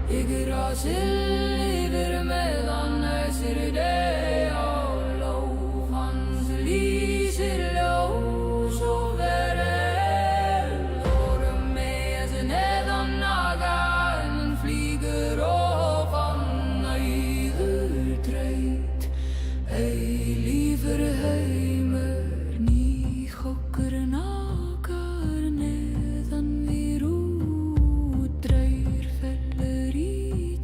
Ég rasil yfir meðan þessir deg á lóf hans lýsir ljós og verel Vorum með þessi neðan nagan flýgur og fann æður dreit Eilífur heimur nýj okkur nakar neðan við rúdreir fellur í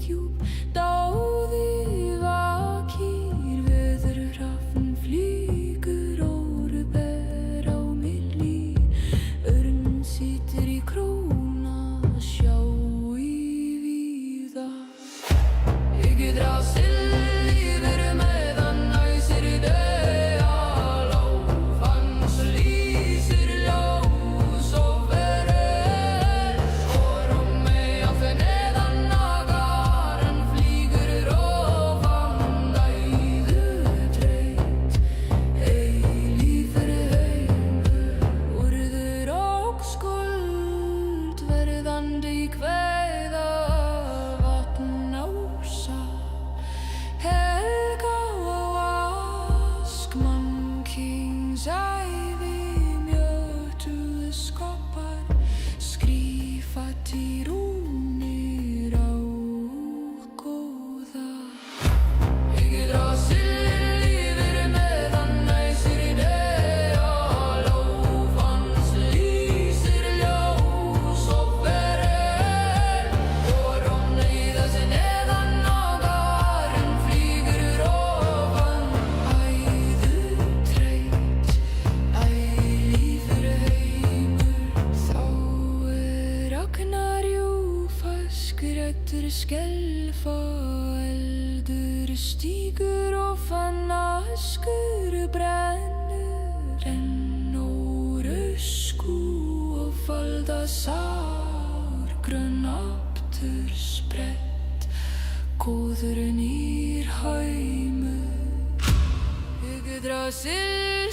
djúp dáði vakir veðurrafn flýgur óruber á milli örn situr í króna sjá í víða Ég rasil yfir meðan æsir deg á lóf hans lýsir ljós og verel Vorum með fyrir neðan nagar hann flýgur og fann æður dreit Eilífur heimur urður og skuld verðandi kveða vatn ása Helga og ask mannkings ævi mjötuð skopar skrifa til rúnir á góða Ég rasil yfir meðan æsir deg á lóf hans lýsir ljós og verel Vorum með þessi neðan nagar hann flýgur og fann æður dreit Eilífur heimur þá ragnar júfast græddur skelfa eldur stígur og fann askur brennur enn úr ösku og falda sár grönn aftur sprett góður nýr heimur Ég rasil